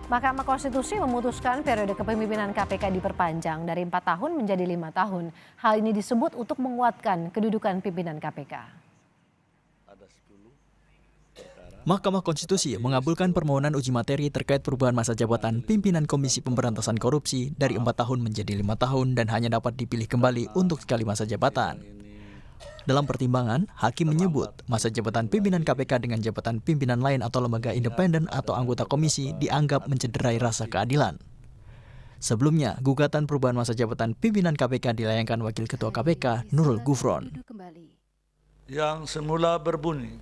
Mahkamah Konstitusi memutuskan periode kepemimpinan KPK diperpanjang dari 4 tahun menjadi 5 tahun. Hal ini disebut untuk menguatkan kedudukan pimpinan KPK. Mahkamah Konstitusi mengabulkan permohonan uji materi terkait perubahan masa jabatan pimpinan Komisi Pemberantasan Korupsi dari 4 tahun menjadi 5 tahun dan hanya dapat dipilih kembali untuk sekali masa jabatan. Dalam pertimbangan, hakim menyebut masa jabatan pimpinan KPK dengan jabatan pimpinan lain atau lembaga independen atau anggota komisi dianggap mencederai rasa keadilan. Sebelumnya, gugatan perubahan masa jabatan pimpinan KPK dilayangkan Wakil Ketua KPK Nurul Gufron. Yang semula berbunyi,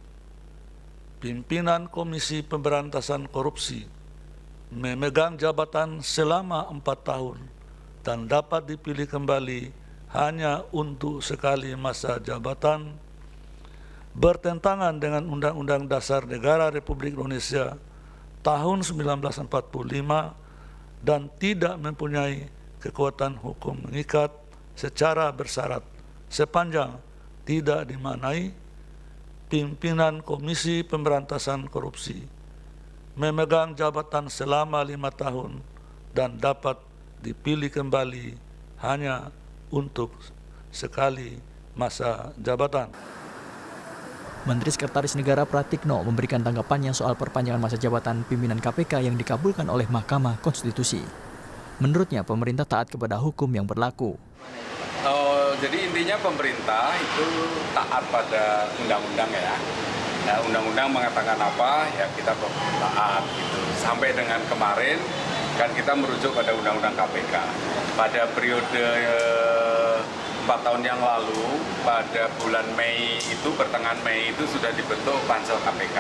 pimpinan Komisi Pemberantasan Korupsi memegang jabatan selama 4 tahun dan dapat dipilih kembali hanya untuk sekali masa jabatan, bertentangan dengan Undang-Undang Dasar Negara Republik Indonesia tahun 1945 dan tidak mempunyai kekuatan hukum mengikat secara bersyarat sepanjang tidak dimaknai pimpinan Komisi Pemberantasan Korupsi memegang jabatan selama 5 tahun dan dapat dipilih kembali hanya untuk sekali masa jabatan. Menteri Sekretaris Negara Pratikno memberikan tanggapannya soal perpanjangan masa jabatan pimpinan KPK yang dikabulkan oleh Mahkamah Konstitusi. Menurutnya, pemerintah taat kepada hukum yang berlaku. Jadi intinya pemerintah itu taat pada undang-undang ya. Nah, undang-undang mengatakan apa, ya kita taat gitu. Sampai dengan kemarin kan kita merujuk pada undang-undang KPK. Pada periode 4 tahun yang lalu, pada bulan Mei itu, pertengahan Mei itu sudah dibentuk Pansel KPK.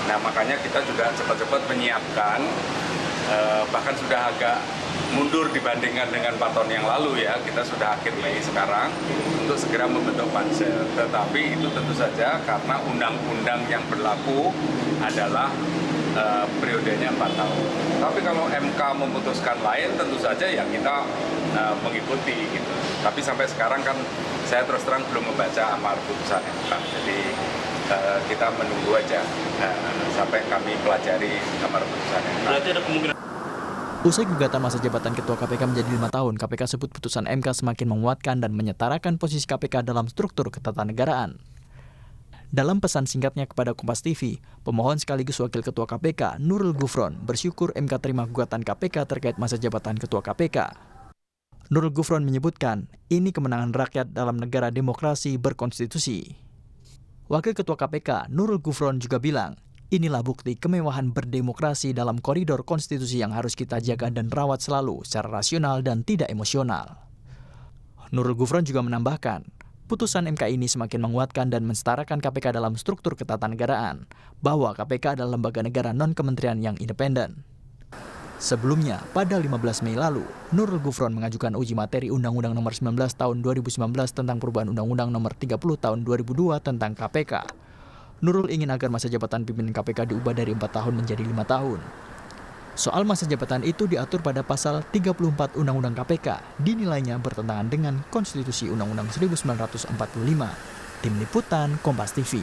Nah, makanya kita juga cepat-cepat menyiapkan, bahkan sudah agak mundur dibandingkan dengan 4 tahun yang lalu ya. Kita sudah akhir Mei sekarang untuk segera membentuk Pansel. Tetapi itu tentu saja karena undang-undang yang berlaku adalah periodenya 4 tahun. Tapi kalau MK memutuskan lain, tentu saja ya kita mengikuti gitu. Tapi sampai sekarang kan saya terus terang belum membaca amar putusan MK. Jadi kita menunggu aja sampai kami pelajari amar putusan MK. Berarti ada kemungkinan. Usai gugatan masa jabatan Ketua KPK menjadi 5 tahun, KPK sebut putusan MK semakin menguatkan dan menyetarakan posisi KPK dalam struktur ketatanegaraan. Dalam pesan singkatnya kepada Kompas TV, pemohon sekaligus Wakil Ketua KPK Nurul Gufron bersyukur MK terima gugatan KPK terkait masa jabatan Ketua KPK. Nurul Gufron menyebutkan, ini kemenangan rakyat dalam negara demokrasi berkonstitusi. Wakil Ketua KPK Nurul Gufron juga bilang, inilah bukti kemewahan berdemokrasi dalam koridor konstitusi yang harus kita jaga dan rawat selalu secara rasional dan tidak emosional. Nurul Gufron juga menambahkan, putusan MK ini semakin menguatkan dan mensetarakan KPK dalam struktur ketatanegaraan, bahwa KPK adalah lembaga negara non-kementerian yang independen. Sebelumnya, pada 15 Mei lalu, Nurul Gufron mengajukan uji materi Undang-Undang Nomor 19 Tahun 2019 tentang perubahan Undang-Undang Nomor 30 Tahun 2002 tentang KPK. Nurul ingin agar masa jabatan pimpinan KPK diubah dari 4 tahun menjadi 5 tahun. Soal masa jabatan itu diatur pada pasal 34 Undang-Undang KPK, dinilainya bertentangan dengan Konstitusi Undang-Undang 1945. Tim Liputan, Kompas TV.